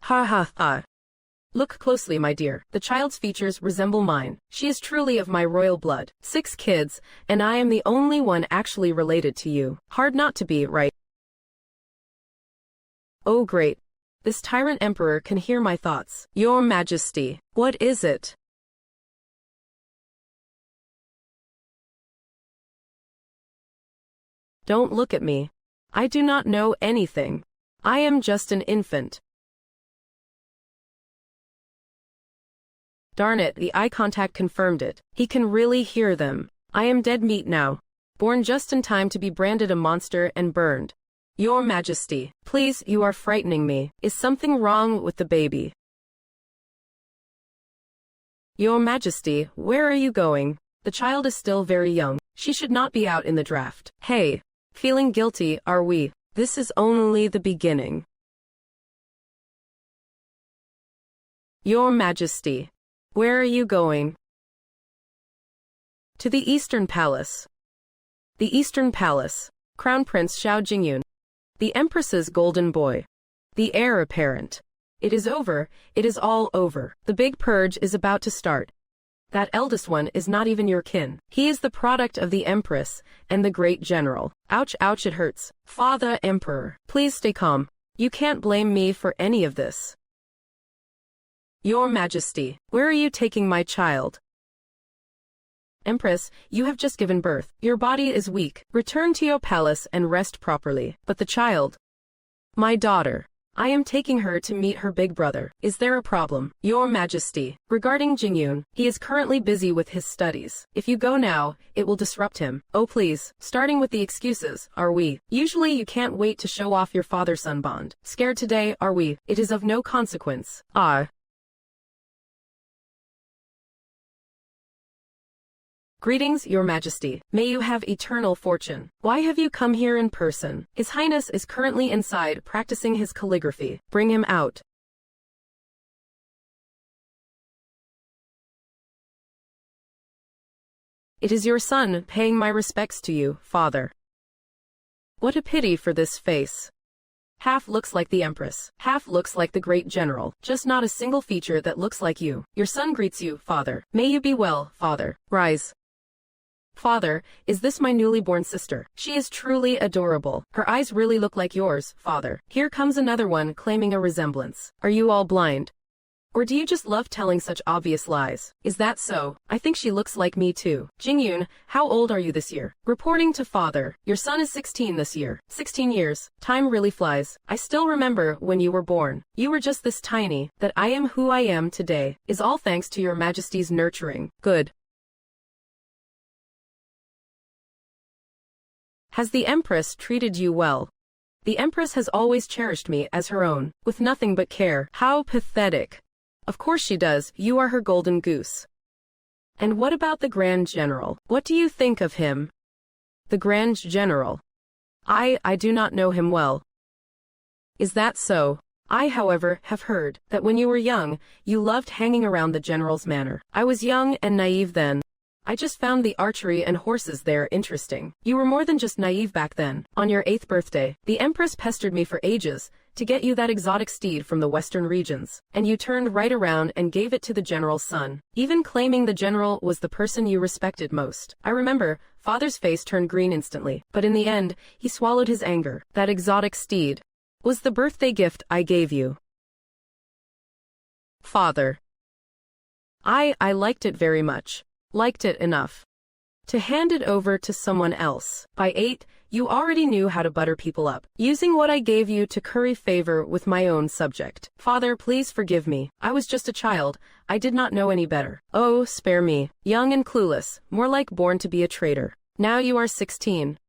Ha ha ha. Look closely, my dear. The child's features resemble mine. She is truly of my royal blood. 6 kids, and I am the only one actually related to you. Hard not to be, right? Oh great. This tyrant emperor can hear my thoughts. Your Majesty, what is it? Don't look at me. I do not know anything. I am just an infant. Darn it, the eye contact confirmed it. He can really hear them. I am dead meat now. Born just in time to be branded a monster and burned. Your Majesty, please, you are frightening me. Is something wrong with the baby? Your Majesty, where are you going? The child is still very young. She should not be out in the draft. Hey, feeling guilty, are we? This is only the beginning. Your Majesty, where are you going? To the Eastern Palace. The Eastern Palace. Crown Prince Xiao Jingyun. The Empress's golden boy. The heir apparent. It is over, it is all over. The big purge is about to start. That eldest one is not even your kin. He is the product of the Empress and the great general. Ouch, ouch, it hurts. Father Emperor, please stay calm. You can't blame me for any of this. Your Majesty, where are you taking my child? Empress, you have just given birth. Your body is weak. Return to your palace and rest properly. But the child? My daughter. I am taking her to meet her big brother. Is there a problem? Your Majesty, regarding Jingyun, he is currently busy with his studies. If you go now, it will disrupt him. Oh please, starting with the excuses, are we? Usually you can't wait to show off your father-son bond. Scared today, are we? It is of no consequence. Ah. Greetings, Your Majesty. May you have eternal fortune. Why have you come here in person? His Highness is currently inside practicing his calligraphy. Bring him out. It is your son paying my respects to you, father. What a pity for this face. Half looks like the Empress, half looks like the great general, just not a single feature that looks like you. Your son greets you, father. May you be well, father. Rise. Father, is this my newly born sister? She is truly adorable. Her eyes really look like yours, father. Here comes another one claiming a resemblance. Are you all blind? Or do you just love telling such obvious lies? Is that so? I think she looks like me too. Jingyun, how old are you this year? Reporting to father. Your son is 16 this year. 16 years. Time really flies. I still remember when you were born. You were just this tiny. That I am who I am today is all thanks to your Majesty's nurturing. Good. Has the Empress treated you well? The Empress has always cherished me as her own, with nothing but care. How pathetic. Of course she does, you are her golden goose. And what about the Grand General? What do you think of him? The Grand General. I do not know him well. Is that so? I, however, have heard that when you were young, you loved hanging around the General's manor. I was young and naive then. I just found the archery and horses there interesting. You were more than just naive back then. On your 8th birthday, the Empress pestered me for ages to get you that exotic steed from the western regions, and you turned right around and gave it to the general's son, even claiming the general was the person you respected most. I remember, father's face turned green instantly, but in the end, he swallowed his anger. That exotic steed was the birthday gift I gave you. Father. I liked it very much. Liked it enough to hand it over to someone else. By 8, you already knew how to butter people up, using what I gave you to curry favor with my own subject. Father, please forgive me. I was just a child. I did not know any better. Oh, spare me. Young and clueless, more like born to be a traitor. Now you are 16.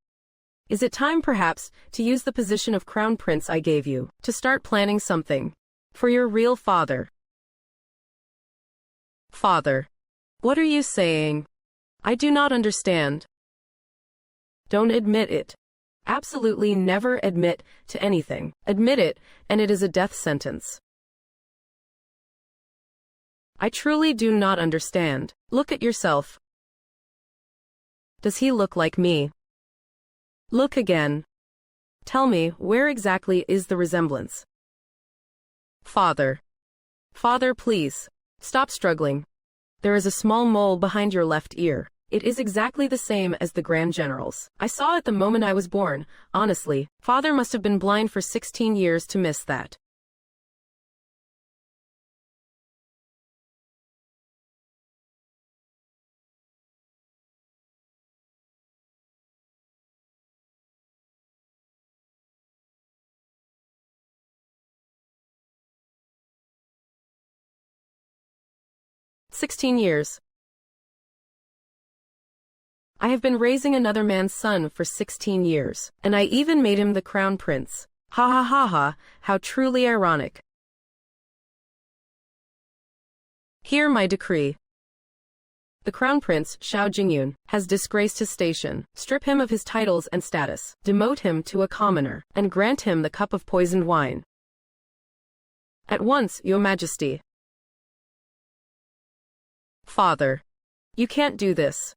Is it time, perhaps, to use the position of Crown Prince I gave you, to start planning something for your real father? Father. What are you saying? I do not understand. Don't admit it. Absolutely never admit to anything. Admit it, and it is a death sentence. I truly do not understand. Look at yourself. Does he look like me? Look again. Tell me, where exactly is the resemblance? Father. Father, please. Stop struggling. There is a small mole behind your left ear. It is exactly the same as the Grand General's. I saw it the moment I was born. Honestly, Father must have been blind for 16 years to miss that. "16 years. I have been raising another man's son for 16 years, and I even made him the crown prince. Ha ha ha ha, how truly ironic. Hear my decree. The crown prince, Xiao Jingyun, has disgraced his station. Strip him of his titles and status, demote him to a commoner, and grant him the cup of poisoned wine. At once, Your Majesty." Father. You can't do this.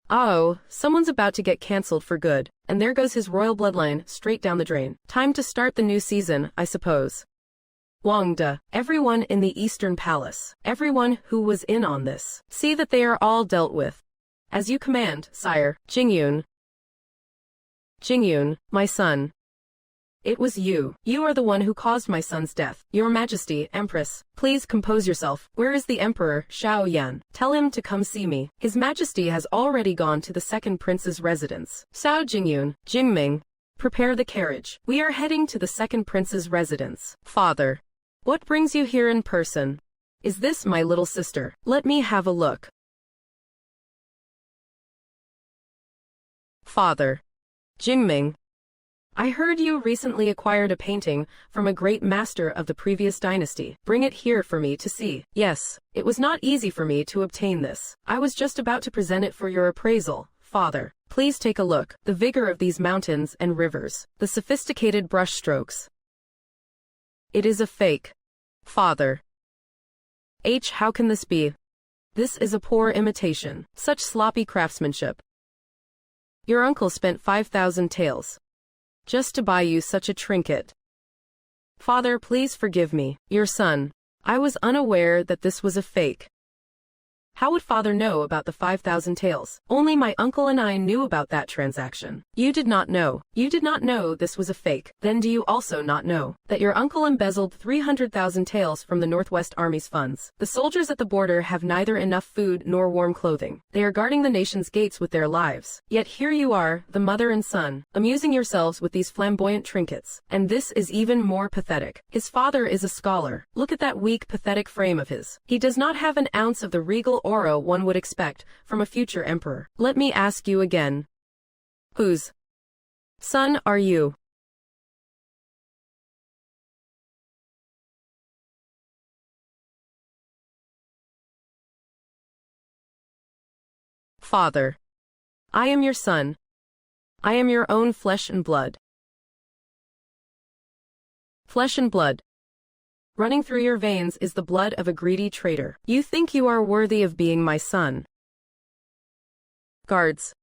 Oh, someone's about to get cancelled for good, and there goes his royal bloodline straight down the drain. Time to start the new season, I suppose. Wangda, everyone in the Eastern Palace, everyone who was in on this, see that they are all dealt with. As you command, sire. Jingyun. Jingyun, my son. It was you. You are the one who caused my son's death. Your Majesty, Empress, please compose yourself. Where is the Emperor, Xiao Yan? Tell him to come see me. His Majesty has already gone to the second prince's residence. Xiao Jingyun, Jingming, prepare the carriage. We are heading to the second prince's residence. Father. What brings you here in person? Is this my little sister? Let me have a look. Father. Jingming. I heard you recently acquired a painting from a great master of the previous dynasty. Bring it here for me to see. Yes, it was not easy for me to obtain this. I was just about to present it for your appraisal, Father. Please take a look. The vigor of these mountains and rivers. The sophisticated brushstrokes. It is a fake. Father. How can this be? This is a poor imitation. Such sloppy craftsmanship. Your uncle spent 5,000 taels. Just to buy you such a trinket. Father, please forgive me, your son. I was unaware that this was a fake. How would Father know about the 5,000 taels? Only my uncle and I knew about that transaction. You did not know. You did not know this was a fake. Then do you also not know that your uncle embezzled 300,000 taels from the Northwest Army's funds? The soldiers at the border have neither enough food nor warm clothing. They are guarding the nation's gates with their lives. Yet here you are, the mother and son, amusing yourselves with these flamboyant trinkets. And this is even more pathetic. His father is a scholar. Look at that weak, pathetic frame of his. He does not have an ounce of the regal aura one would expect from a future emperor. Let me ask you again. Whose son are you? Father. I am your son. I am your own flesh and blood. Flesh and blood. Running through your veins is the blood of a greedy traitor. You think you are worthy of being my son. Guards.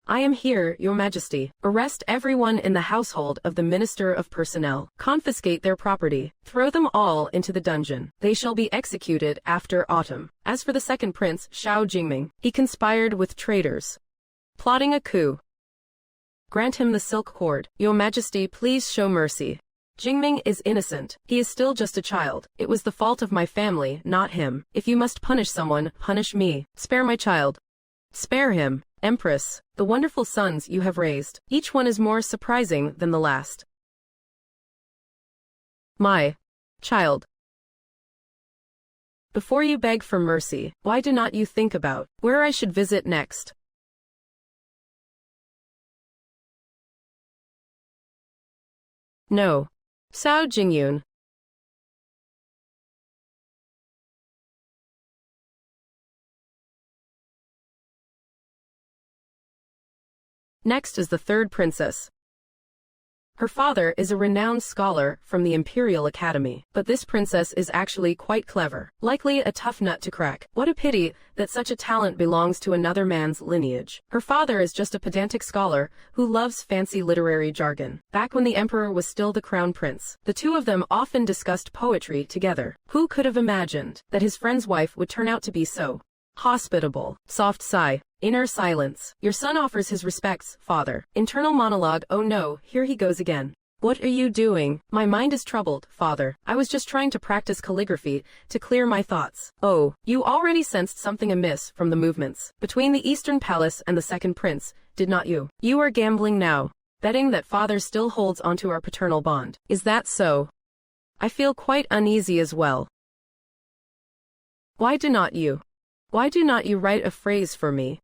I am here, Your Majesty. Arrest everyone in the household of the Minister of Personnel. Confiscate their property. Throw them all into the dungeon. They shall be executed after autumn. As for the second prince, Xiao Jingming, he conspired with traitors, plotting a coup. Grant him the silk cord. Your Majesty, please show mercy. Jingming is innocent. He is still just a child. It was the fault of my family, not him. If you must punish someone, punish me. Spare my child. Spare him. Empress, the wonderful sons you have raised, each one is more surprising than the last. My child. Before you beg for mercy, why do not you think about where I should visit next? No. Cao Jingyun. Next is the third princess. Her father is a renowned scholar from the Imperial Academy, but this princess is actually quite clever, likely a tough nut to crack. What a pity that such a talent belongs to another man's lineage. Her father is just a pedantic scholar who loves fancy literary jargon. Back when the emperor was still the crown prince, the two of them often discussed poetry together. Who could have imagined that his friend's wife would turn out to be so hospitable? Soft sigh. Inner silence. Your son offers his respects, father. Internal monologue. Oh no, here he goes again. What are you doing? My mind is troubled, father. I was just trying to practice calligraphy to clear my thoughts. Oh, you already sensed something amiss from the movements between the Eastern Palace and the second prince, did not you? You are gambling now, betting that father still holds onto our paternal bond. Is that so? I feel quite uneasy as well. Why do not you write a phrase for me?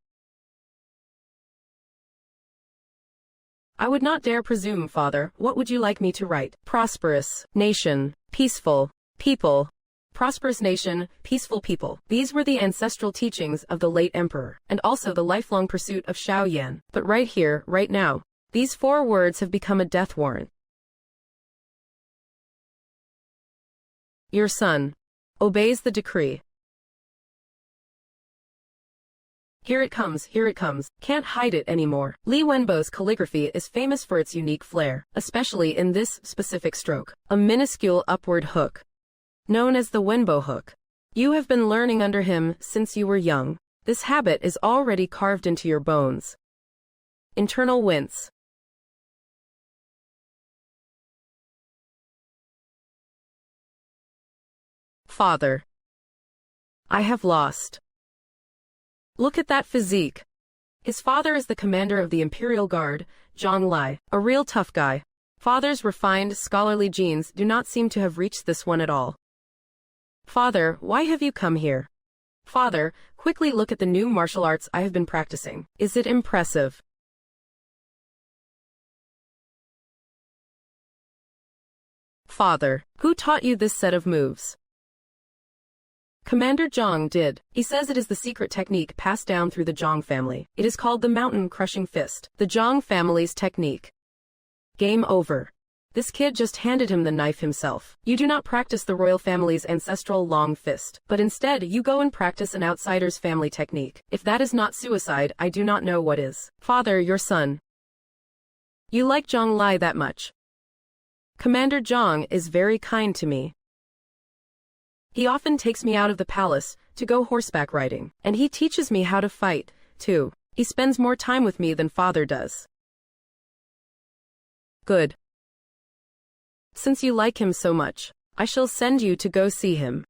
I would not dare presume, father. What would you like me to write? Prosperous nation, peaceful people. Prosperous nation, peaceful people. These were the ancestral teachings of the late emperor, and also the lifelong pursuit of Xiao Yan. But right here, right now, these 4 words have become a death warrant. Your son obeys the decree. Here it comes, here it comes. Can't hide it anymore. Li Wenbo's calligraphy is famous for its unique flair, especially in this specific stroke. A minuscule upward hook, known as the Wenbo hook. You have been learning under him since you were young. This habit is already carved into your bones. Internal wince. Father. I have lost. Look at that physique. His father is the commander of the Imperial Guard, Zhang Lai, a real tough guy. Father's refined, scholarly genes do not seem to have reached this one at all. Father, why have you come here? Father, quickly look at the new martial arts I have been practicing. Is it impressive? Father, who taught you this set of moves? Commander Zhang did. He says it is the secret technique passed down through the Zhang family. It is called the mountain-crushing fist. The Zhang family's technique. Game over. This kid just handed him the knife himself. You do not practice the royal family's ancestral long fist, but instead you go and practice an outsider's family technique. If that is not suicide, I do not know what is. Father, your son. You like Zhang Lai that much? Commander Zhang is very kind to me. He often takes me out of the palace to go horseback riding, and he teaches me how to fight, too. He spends more time with me than father does. Good. Since you like him so much, I shall send you to go see him.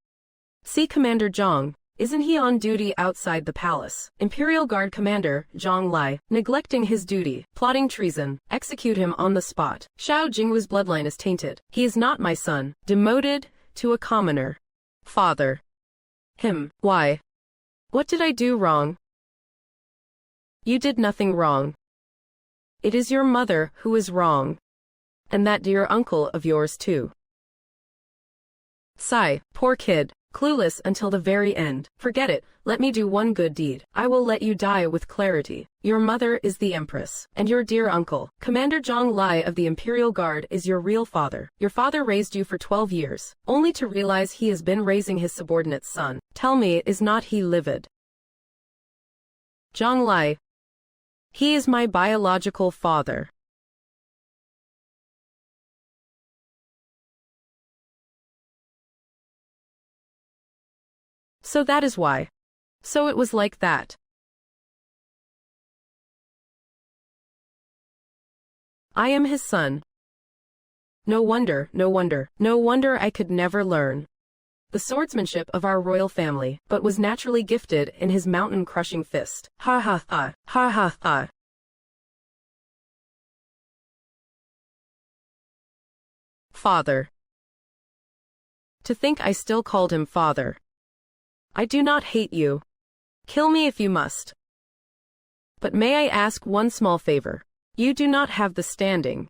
See Commander Zhang. Isn't he on duty outside the palace? Imperial Guard Commander, Zhang Lai, neglecting his duty, plotting treason, execute him on the spot. Xiao Jingwu's bloodline is tainted. He is not my son. Demoted to a commoner. Father. Him. Why? What did I do wrong? You did nothing wrong. It is your mother who is wrong. And that dear uncle of yours too. Sigh, poor kid. Clueless until the very end. Forget it, let me do one good deed. I will let you die with clarity. Your mother is the Empress, and your dear uncle, Commander Zhang Lai of the Imperial Guard, is your real father. Your father raised you for 12 years, only to realize he has been raising his subordinate's son. Tell me, is not he livid? Zhang Lai. He is my biological father. So that is why. So it was like that. I am his son. No wonder, no wonder, no wonder I could never learn the swordsmanship of our royal family, but was naturally gifted in his mountain-crushing fist. Ha ha ha, ha ha ha. Father. To think I still called him father. I do not hate you. Kill me if you must. But may I ask one small favor? You do not have the standing.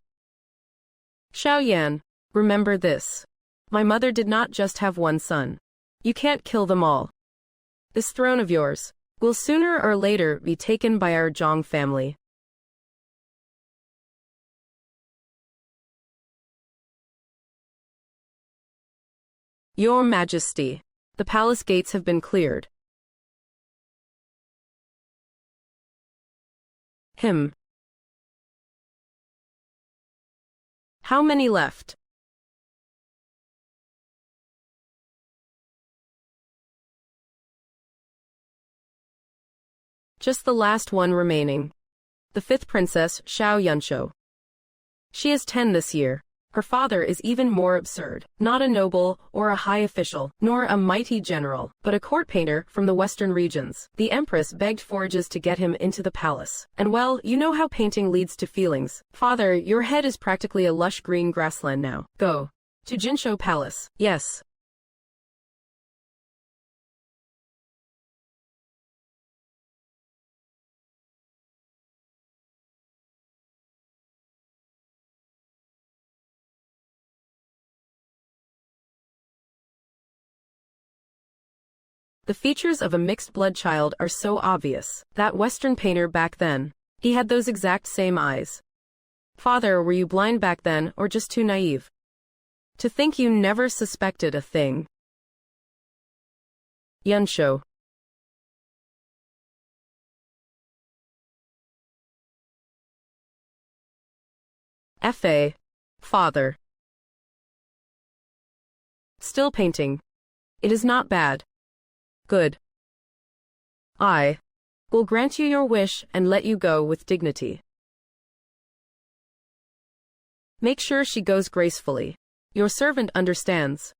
Xiao Yan, remember this. My mother did not just have one son. You can't kill them all. This throne of yours will sooner or later be taken by our Zhang family. Your Majesty, the palace gates have been cleared. Him. How many left? Just the last one remaining. The fifth princess, Xiao Yunsho. She is 10 this year. Her father is even more absurd. Not a noble, or a high official, nor a mighty general, but a court painter from the western regions. The empress begged forages to get him into the palace. And well, you know how painting leads to feelings. Father, your head is practically a lush green grassland now. Go. To Jinsho Palace. Yes. The features of a mixed-blood child are so obvious. That Western painter back then. He had those exact same eyes. Father, were you blind back then, or just too naive? To think you never suspected a thing. Yunsho. F.A. Father. Still painting. It is not bad. Good. I will grant you your wish and let you go with dignity. Make sure she goes gracefully. Your servant understands.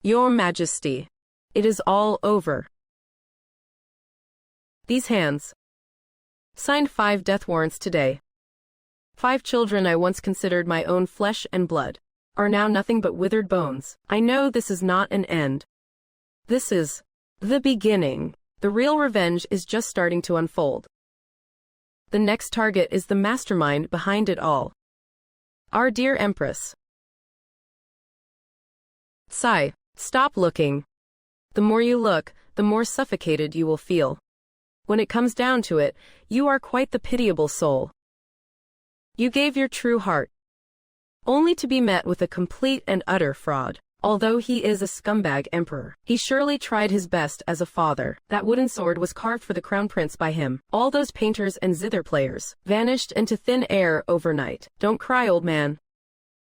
Your Majesty. It is all over. These hands. Signed 5 death warrants today. 5 children I once considered my own flesh and blood are now nothing but withered bones. I know this is not an end. This is the beginning. The real revenge is just starting to unfold. The next target is the mastermind behind it all. Our dear Empress. Sigh. Stop looking. The more you look, the more suffocated you will feel. When it comes down to it, you are quite the pitiable soul. You gave your true heart, only to be met with a complete and utter fraud. Although he is a scumbag emperor, he surely tried his best as a father. That wooden sword was carved for the crown prince by him. All those painters and zither players vanished into thin air overnight. Don't cry, old man.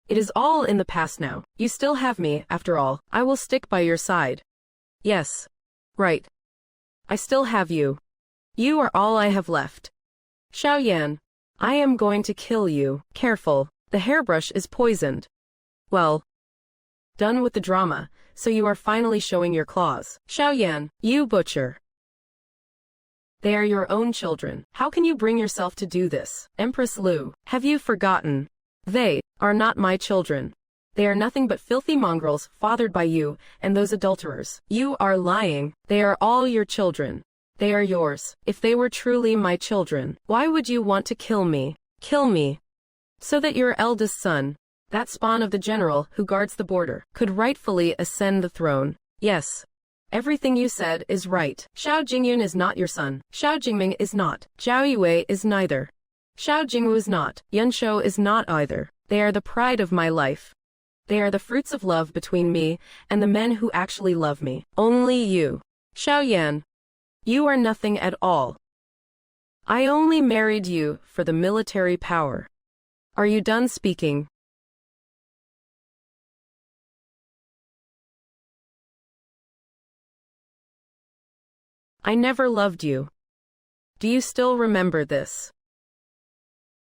It is all in the past now. You still have me, after all. I will stick by your side. Yes. Right. I still have you. You are all I have left. Xiao Yan. I am going to kill you. Careful. The hairbrush is poisoned. Well. Done with the drama, so you are finally showing your claws. Xiao Yan, you butcher. They are your own children. How can you bring yourself to do this? Empress Lu, have you forgotten? They are not my children. They are nothing but filthy mongrels fathered by you and those adulterers. You are lying. They are all your children. They are yours. If they were truly my children, why would you want to kill me? Kill me. So that your eldest son, that spawn of the general who guards the border, could rightfully ascend the throne. Yes. Everything you said is right. Xiao Jingyun is not your son. Xiao Jingming is not. Zhao Yue is neither. Xiao Jingwu is not. Yunsho is not either. They are the pride of my life. They are the fruits of love between me and the men who actually love me. Only you. Xiao Yan. You are nothing at all. I only married you for the military power. Are you done speaking? I never loved you. Do you still remember this?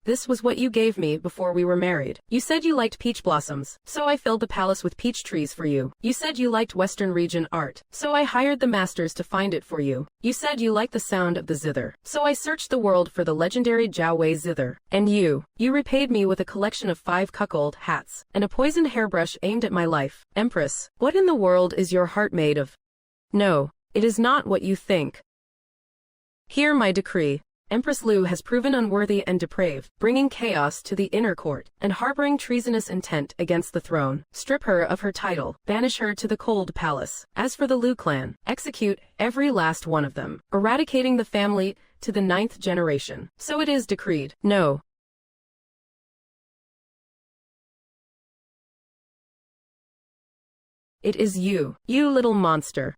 This was what you gave me before we were married. You said you liked peach blossoms, so I filled the palace with peach trees for you. You said you liked Western region art, so I hired the masters to find it for you. You said you liked the sound of the zither, so I searched the world for the legendary Jiao Wei zither. And you repaid me with a collection of 5 cuckold hats, and a poisoned hairbrush aimed at my life. Empress, what in the world is your heart made of? No, it is not what you think. Hear my decree. Empress Lu has proven unworthy and depraved, bringing chaos to the inner court, and harboring treasonous intent against the throne. Strip her of her title, banish her to the cold palace. As for the Lu clan, execute every last one of them, eradicating the family to the 9th generation. So it is decreed. No. It is you, you little monster.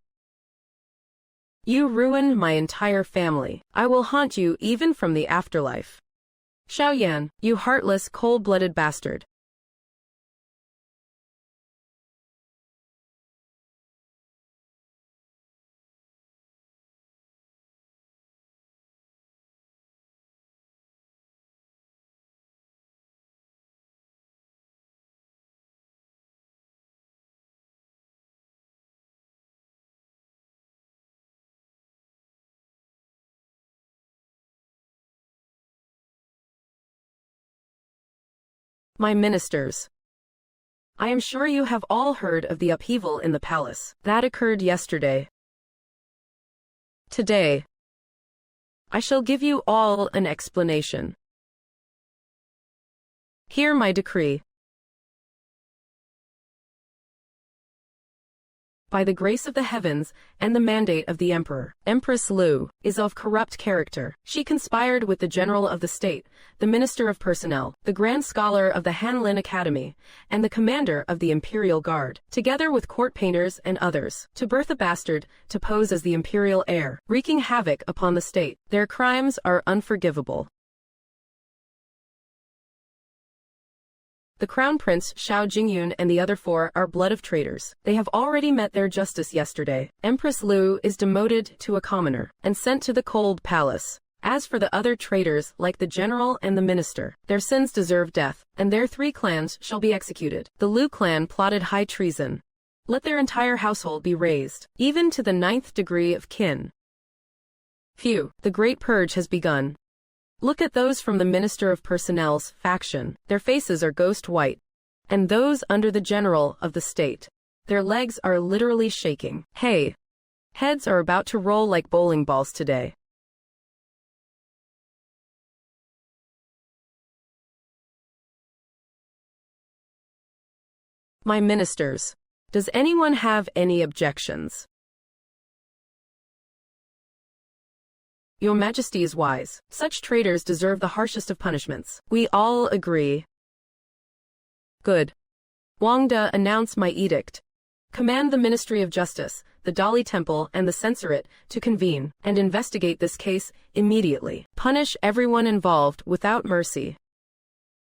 You ruined my entire family. I will haunt you even from the afterlife. Xiaoyan, you heartless, cold-blooded bastard. My ministers. I am sure you have all heard of the upheaval in the palace. That occurred yesterday. Today, I shall give you all an explanation. Hear my decree. By the grace of the heavens and the mandate of the emperor, Empress Lu is of corrupt character. She conspired with the general of the state, the minister of personnel, the grand scholar of the Hanlin Academy, and the commander of the imperial guard, together with court painters and others, to birth a bastard to pose as the imperial heir, wreaking havoc upon the state. Their crimes are unforgivable. The Crown Prince Xiao Jingyun and the other 4 are blood of traitors. They have already met their justice yesterday. Empress Lu is demoted to a commoner and sent to the cold palace. As for the other traitors like the general and the minister, their sins deserve death, and their 3 clans shall be executed. The Lu clan plotted high treason. Let their entire household be razed, even to the 9th degree of kin. Phew, the great purge has begun. Look at those from the Minister of Personnel's faction. Their faces are ghost white. And those under the general of the state. Their legs are literally shaking. Hey! Heads are about to roll like bowling balls today. My ministers. Does anyone have any objections? Your Majesty is wise. Such traitors deserve the harshest of punishments. We all agree. Good. Wangda, announce my edict. Command the Ministry of Justice, the Dali Temple and the Censorate to convene and investigate this case immediately. Punish everyone involved without mercy.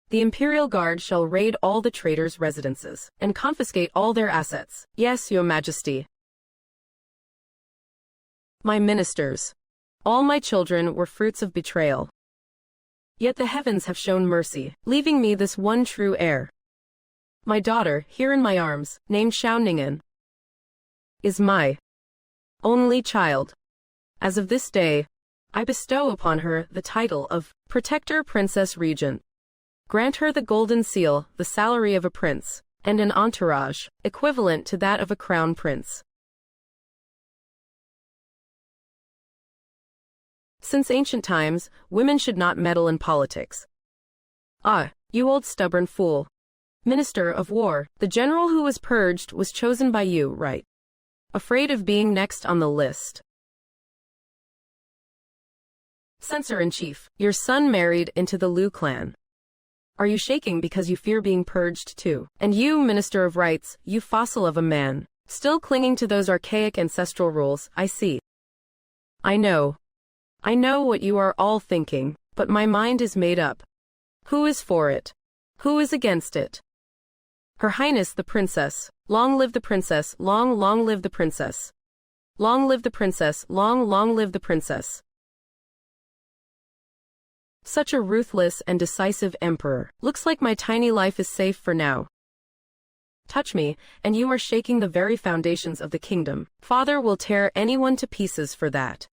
The Imperial Guard shall raid all the traitors' residences and confiscate all their assets. Yes, Your Majesty. My ministers. All my children were fruits of betrayal. Yet the heavens have shown mercy, leaving me this one true heir. My daughter, here in my arms, named Xiao Ning'an, is my only child. As of this day, I bestow upon her the title of Protector Princess Regent. Grant her the golden seal, the salary of a prince, and an entourage, equivalent to that of a crown prince. Since ancient times, women should not meddle in politics. Ah, you old stubborn fool. Minister of War, the general who was purged was chosen by you, right? Afraid of being next on the list. Censor-in-Chief, your son married into the Lu clan. Are you shaking because you fear being purged too? And you, Minister of Rights, you fossil of a man, still clinging to those archaic ancestral rules, I see. I know what you are all thinking, but my mind is made up. Who is for it? Who is against it? Her Highness the Princess. Long live the Princess, long live the Princess. Long live the Princess, long live the Princess. Such a ruthless and decisive emperor. Looks like my tiny life is safe for now. Touch me, and you are shaking the very foundations of the kingdom. Father will tear anyone to pieces for that.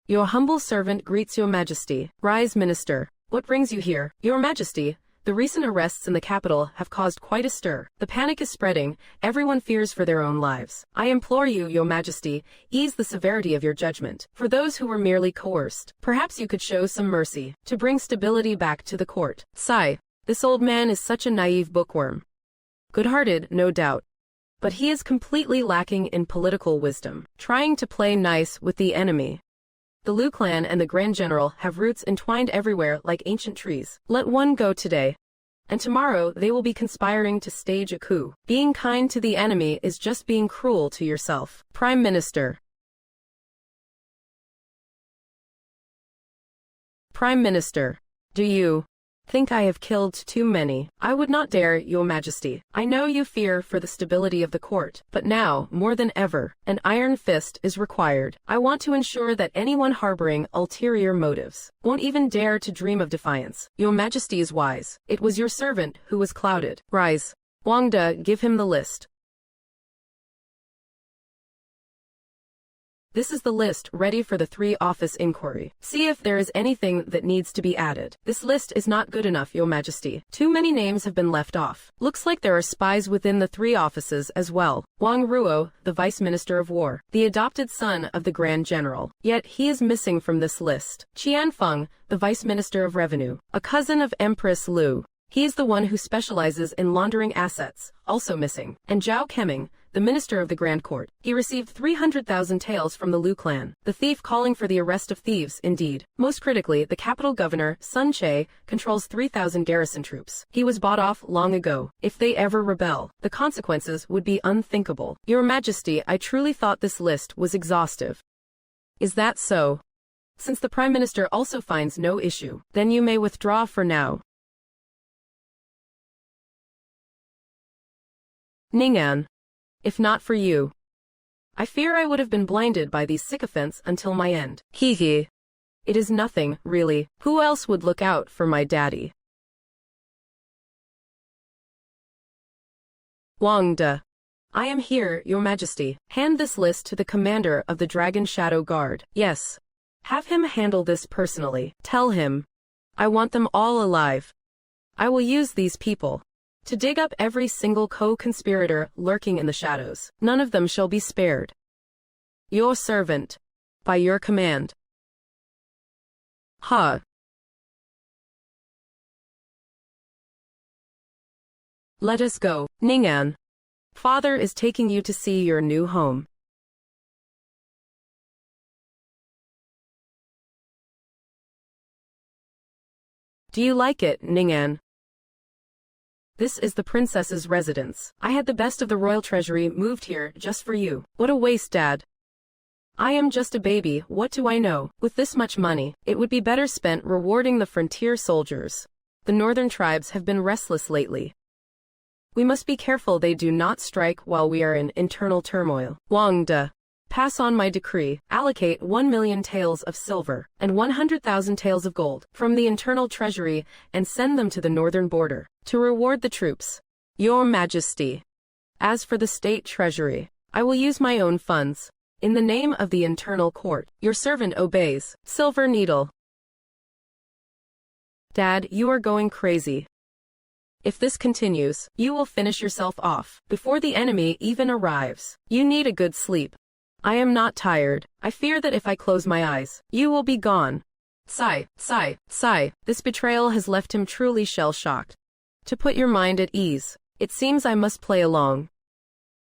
Your humble servant greets your Majesty. Rise, Minister. What brings you here? Your Majesty, The recent arrests in the capital have caused quite a stir. The panic is spreading, everyone fears for their own lives. I implore you, Your Majesty, ease the severity of your judgment. For those who were merely coerced, perhaps you could show some mercy, to bring stability back to the court. Sigh. This old man is such a naive bookworm. Good-hearted, no doubt. But he is completely lacking in political wisdom, trying to play nice with the enemy. The Liu clan and the Grand General have roots entwined everywhere like ancient trees. Let one go today, and tomorrow they will be conspiring to stage a coup. Being kind to the enemy is just being cruel to yourself. Prime Minister. Prime Minister, do you think I have killed too many? I would not dare, Your Majesty. I know you fear for the stability of the court, but now, more than ever, an iron fist is required. I want to ensure that anyone harboring ulterior motives won't even dare to dream of defiance. Your Majesty is wise. It was your servant who was clouded. Rise. Wang De, give him the list. This is the list ready for the 3-office inquiry. See if there is anything that needs to be added. This list is not good enough, Your Majesty. Too many names have been left off. Looks like there are spies within the 3 offices as well. Wang Ruo, the Vice Minister of War, the adopted son of the Grand General. Yet he is missing from this list. Qian Feng, the Vice Minister of Revenue, a cousin of Empress Liu. He is the one who specializes in laundering assets, also missing. And Zhao Keming, the Minister of the Grand Court. He received 300,000 taels from the Liu clan. The thief calling for the arrest of thieves, indeed. Most critically, the capital governor, Sun Che, controls 3,000 garrison troops. He was bought off long ago. If they ever rebel, the consequences would be unthinkable. Your Majesty, I truly thought this list was exhaustive. Is that so? Since the Prime Minister also finds no issue, then you may withdraw for now. Ning'an. If not for you, I fear I would have been blinded by these sycophants until my end. Hee hee. It is nothing, really. Who else would look out for my daddy? Wang De. I am here, Your Majesty. Hand this list to the commander of the Dragon Shadow Guard. Yes. Have him handle this personally. Tell him. I want them all alive. I will use these people to dig up every single co-conspirator lurking in the shadows. None of them shall be spared. Your servant. By your command. Ha. Let us go. Ning'an. Father is taking you to see your new home. Do you like it, Ning'an? This is the princess's residence. I had the best of the royal treasury moved here just for you. What a waste, Dad. I am just a baby, what do I know? With this much money, it would be better spent rewarding the frontier soldiers. The northern tribes have been restless lately. We must be careful they do not strike while we are in internal turmoil. Wang De. Pass on my decree. Allocate 1 million taels of silver and 100,000 taels of gold from the internal treasury and send them to the northern border to reward the troops. Your Majesty. As for the state treasury, I will use my own funds. In the name of the internal court, your servant obeys. Silver Needle. Dad, you are going crazy. If this continues, you will finish yourself off before the enemy even arrives. You need a good sleep. I am not tired. I fear that if I close my eyes, you will be gone. Sigh, sigh, sigh. This betrayal has left him truly shell-shocked. To put your mind at ease, it seems I must play along.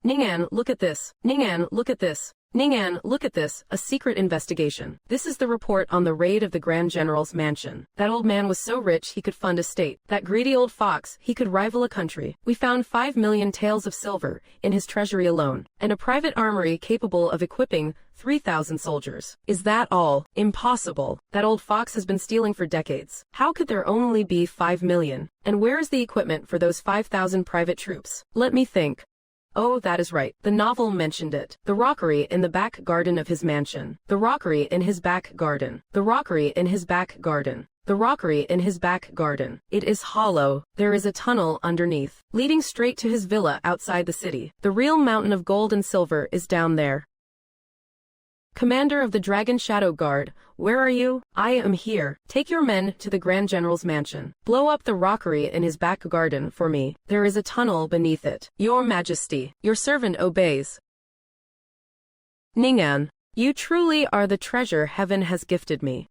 Ning'an, look at this. Ning'an, look at this. Ning'an, look at this, a secret investigation. This is the report on the raid of the Grand General's mansion. That old man was so rich he could fund a state. That greedy old fox, he could rival a country. We found 5 million taels of silver in his treasury alone, and a private armory capable of equipping 3,000 soldiers. Is that all? Impossible. That old fox has been stealing for decades. How could there only be 5 million? And where is the equipment for those 5,000 private troops? Let me think. Oh, that is right. The novel mentioned it. The rockery in the back garden of his mansion. The rockery in his back garden. The rockery in his back garden. The rockery in his back garden. It is hollow. There is a tunnel underneath, leading straight to his villa outside the city. The real mountain of gold and silver is down there. Commander of the Dragon Shadow Guard, where are you? I am here. Take your men to the Grand General's mansion. Blow up the rockery in his back garden for me. There is a tunnel beneath it. Your Majesty, your servant obeys. Ning'an, you truly are the treasure heaven has gifted me.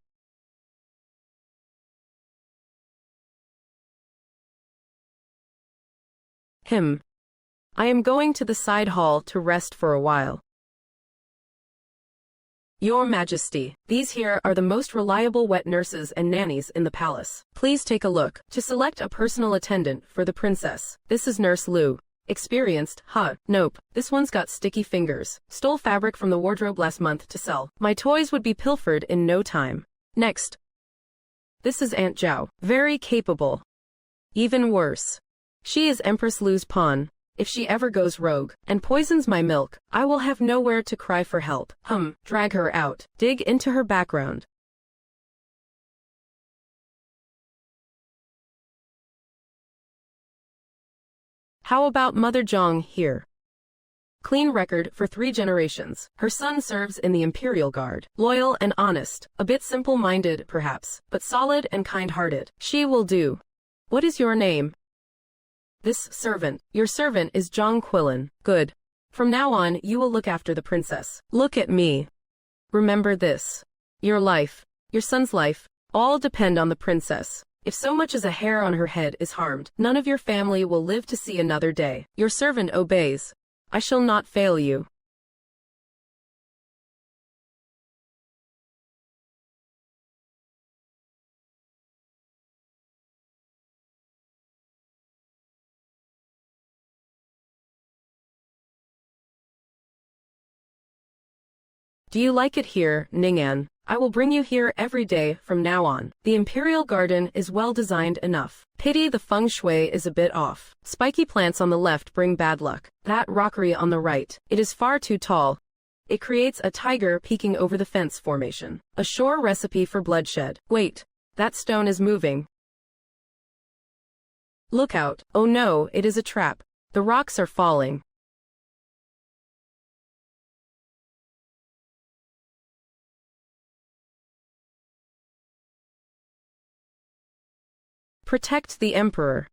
I am going to the side hall to rest for a while. Your Majesty, these here are the most reliable wet nurses and nannies in the palace. Please take a look. To select a personal attendant for the princess. This is Nurse Lu. Experienced, huh? Nope. This one's got sticky fingers. Stole fabric from the wardrobe last month to sell. My toys would be pilfered in no time. Next. This is Aunt Zhao. Very capable. Even worse. She is Empress Lu's pawn. If she ever goes rogue and poisons my milk, I will have nowhere to cry for help. Drag her out. Dig into her background. How about Mother Zhang here? Clean record for 3 generations. Her son serves in the Imperial Guard. Loyal and honest. A bit simple-minded, perhaps, but solid and kind-hearted. She will do. What is your name? This servant. Your servant is Zhang Quilin. Good. From now on, you will look after the princess. Look at me. Remember this. Your life, your son's life, all depend on the princess. If so much as a hair on her head is harmed, none of your family will live to see another day. Your servant obeys. I shall not fail you. Do you like it here, Ning'an? I will bring you here every day from now on. The Imperial Garden is well designed enough. Pity the feng shui is a bit off. Spiky plants on the left bring bad luck. That rockery on the right, it is far too tall. It creates a tiger peeking over the fence formation. A sure recipe for bloodshed. Wait, that stone is moving. Look out. Oh no, it is a trap. The rocks are falling. Protect the Emperor.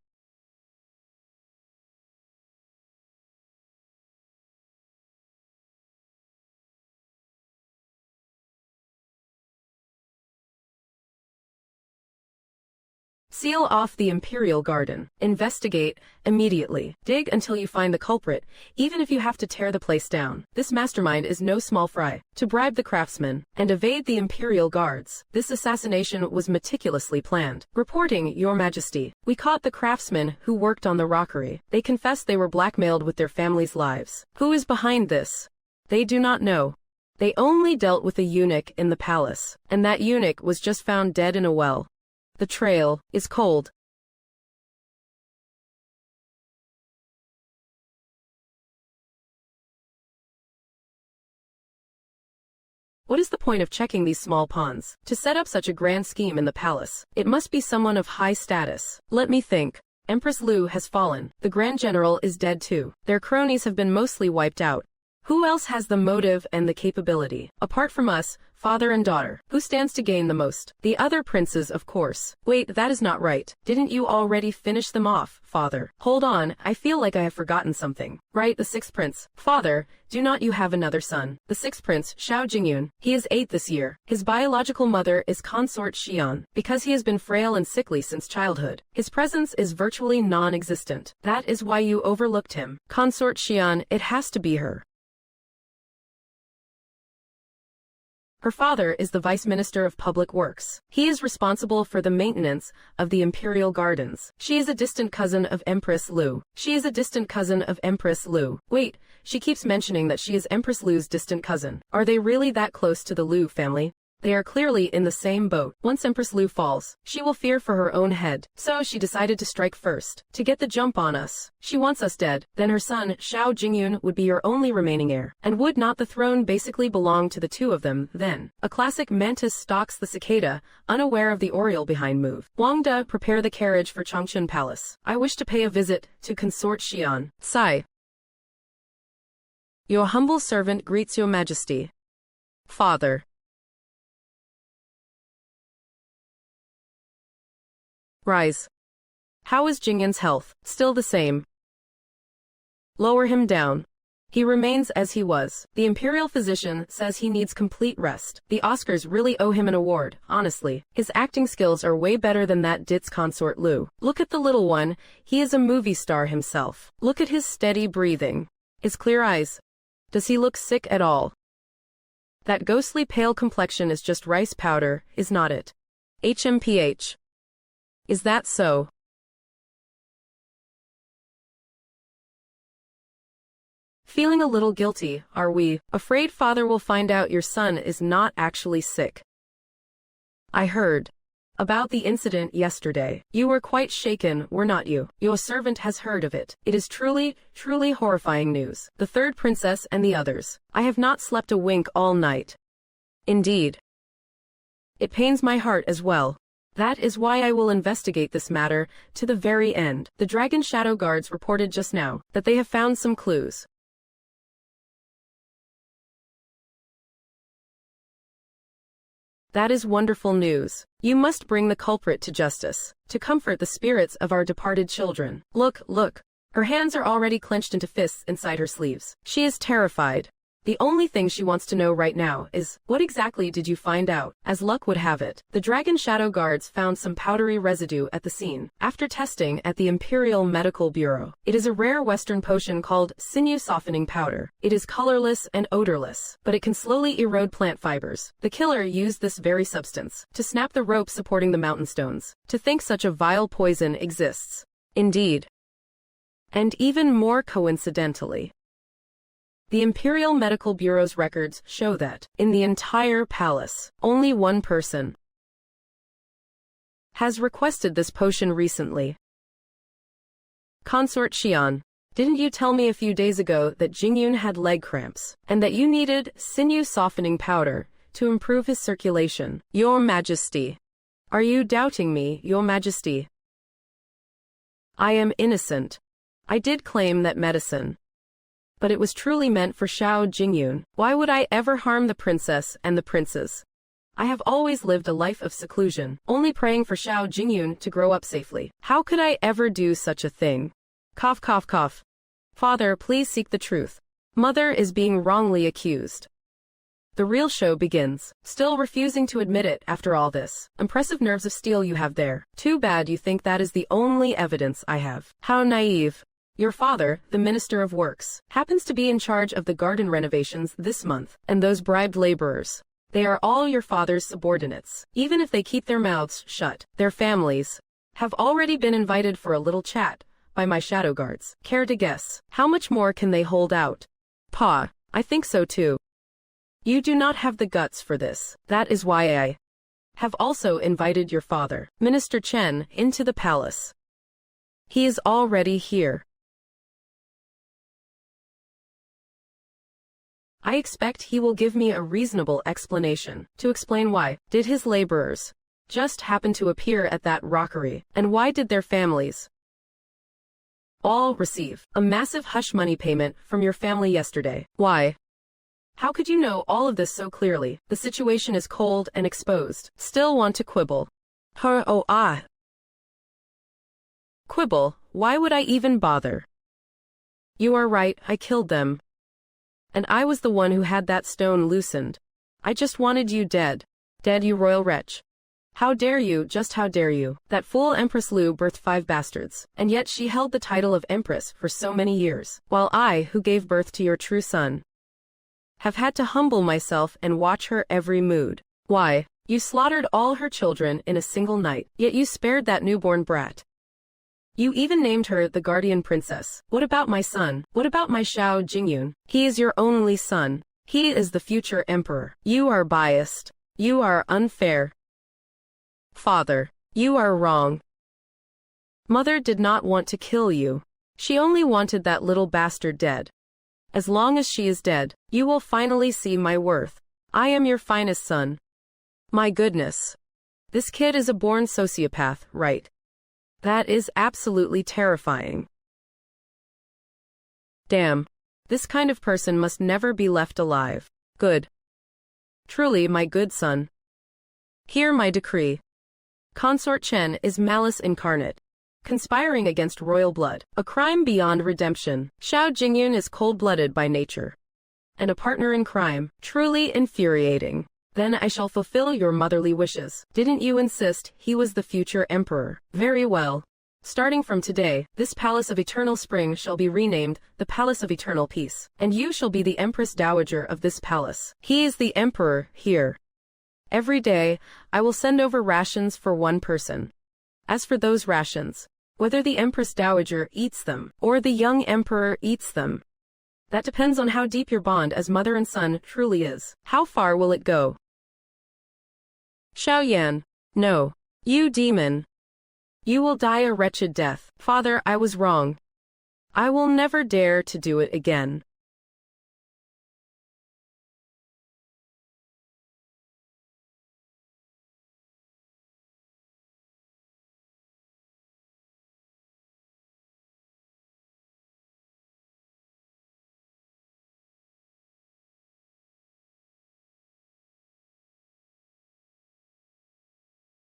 Seal off the Imperial Garden. Investigate immediately. Dig until you find the culprit, even if you have to tear the place down. This mastermind is no small fry. To bribe the craftsmen and evade the Imperial Guards. This assassination was meticulously planned. Reporting, Your Majesty. We caught the craftsmen who worked on the rockery. They confessed they were blackmailed with their families' lives. Who is behind this? They do not know. They only dealt with a eunuch in the palace, and that eunuch was just found dead in a well. The trail is cold. What is the point of checking these small pawns? To set up such a grand scheme in the palace, it must be someone of high status. Let me think. Empress Lu has fallen. The Grand General is dead too. Their cronies have been mostly wiped out. Who else has the motive and the capability? Apart from us, father and daughter. Who stands to gain the most? The other princes, of course. Wait, that is not right. Didn't you already finish them off, father? Hold on, I feel like I have forgotten something. Right, the 6th prince. Father, do not you have another son? The 6th prince, Xiao Jingyun. He is 8 this year. His biological mother is consort Xian. Because he has been frail and sickly since childhood, his presence is virtually non-existent. That is why you overlooked him. Consort Xian, it has to be her. Her father is the Vice Minister of Public Works. He is responsible for the maintenance of the Imperial Gardens. She is a distant cousin of Empress Lu. She is a distant cousin of Empress Lu. Wait, she keeps mentioning that she is Empress Lu's distant cousin. Are they really that close to the Lu family? They are clearly in the same boat. Once Empress Lu falls, she will fear for her own head. So she decided to strike first, to get the jump on us. She wants us dead. Then her son, Xiao Jingyun, would be your only remaining heir. And would not the throne basically belong to the two of them, then? A classic mantis stalks the cicada, unaware of the oriole behind move. Wangda, prepare the carriage for Changchun Palace. I wish to pay a visit to Consort Xian. Sigh. Your humble servant greets your majesty. Father. Rise. How is Jingyun's health? Still the same. Lower him down. He remains as he was. The imperial physician says he needs complete rest. The Oscars really owe him an award, honestly. His acting skills are way better than that ditz consort Lu. Look at the little one, he is a movie star himself. Look at his steady breathing. His clear eyes. Does he look sick at all? That ghostly pale complexion is just rice powder, is not it? HMPH. Is that so? Feeling a little guilty, are we? Afraid father will find out your son is not actually sick. I heard about the incident yesterday. You were quite shaken, were not you? Your servant has heard of it. It is truly, truly horrifying news. The third princess and the others. I have not slept a wink all night. Indeed. It pains my heart as well. That is why I will investigate this matter to the very end. The Dragon Shadow Guards reported just now that they have found some clues. That is wonderful news. You must bring the culprit to justice, to comfort the spirits of our departed children. Look, look. Her hands are already clenched into fists inside her sleeves. She is terrified. The only thing she wants to know right now is, what exactly did you find out? As luck would have it, the Dragon Shadow Guards found some powdery residue at the scene. After testing at the Imperial Medical Bureau, it is a rare Western potion called sinew softening powder. It is colorless and odorless, but it can slowly erode plant fibers. The killer used this very substance to snap the rope supporting the mountain stones. To think such a vile poison exists. Indeed. And even more coincidentally, the Imperial Medical Bureau's records show that, in the entire palace, only one person has requested this potion recently. Consort Xian, didn't you tell me a few days ago that Jingyun had leg cramps, and that you needed sinew softening powder to improve his circulation? Your Majesty. Are you doubting me, Your Majesty? I am innocent. I did claim that medicine, but it was truly meant for Xiao Jingyun. Why would I ever harm the princess and the princes? I have always lived a life of seclusion, only praying for Xiao Jingyun to grow up safely. How could I ever do such a thing? Cough, cough, cough. Father, please seek the truth. Mother is being wrongly accused. The real show begins, still refusing to admit it after all this. Impressive nerves of steel you have there. Too bad you think that is the only evidence I have. How naive. Your father, the Minister of Works, happens to be in charge of the garden renovations this month, and those bribed laborers. They are all your father's subordinates. Even if they keep their mouths shut, their families have already been invited for a little chat by my shadow guards. Care to guess? How much more can they hold out? Pa, I think so too. You do not have the guts for this. That is why I have also invited your father, Minister Chen, into the palace. He is already here. I expect he will give me a reasonable explanation to explain why did his laborers just happen to appear at that rockery, and why did their families all receive a massive hush money payment from your family yesterday? Why? How could you know all of this so clearly? The situation is cold and exposed. Still want to quibble? Quibble? Why would I even bother? You are right, I killed them. And I was the one who had that stone loosened. I just wanted you dead. Dead, you royal wretch. How dare you, just how dare you? That fool Empress Lu birthed 5 bastards, and yet she held the title of Empress for so many years, while I, who gave birth to your true son, have had to humble myself and watch her every mood. Why, you slaughtered all her children in a single night, yet you spared that newborn brat. You even named her the guardian princess. What about my son? What about my Xiao Jingyun? He is your only son. He is the future emperor. You are biased. You are unfair. Father, you are wrong. Mother did not want to kill you. She only wanted that little bastard dead. As long as she is dead, you will finally see my worth. I am your finest son. My goodness. This kid is a born sociopath, right? That is absolutely terrifying. Damn. This kind of person must never be left alive. Good. Truly, my good son. Hear my decree. Consort Chen is malice incarnate, conspiring against royal blood, a crime beyond redemption. Xiao Jingyun is cold-blooded by nature, and a partner in crime, truly infuriating. Then I shall fulfill your motherly wishes. Didn't you insist he was the future emperor? Very well. Starting from today, this Palace of Eternal Spring shall be renamed the Palace of Eternal Peace, and you shall be the Empress Dowager of this palace. He is the emperor here. Every day, I will send over rations for one person. As for those rations, whether the Empress Dowager eats them, or the young emperor eats them, that depends on how deep your bond as mother and son truly is. How far will it go? Xiao Yan. No. You demon. You will die a wretched death. Father, I was wrong. I will never dare to do it again.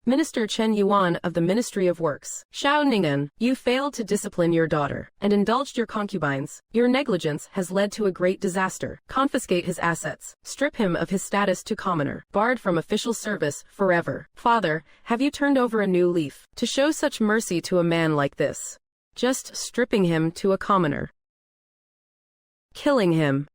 Minister Chen Yuan of the Ministry of Works. Xiao Ning'an, you failed to discipline your daughter, and indulged your concubines. Your negligence has led to a great disaster. Confiscate his assets. Strip him of his status to commoner. Barred from official service forever. Father, have you turned over a new leaf? To show such mercy to a man like this. Just stripping him to a commoner. Killing him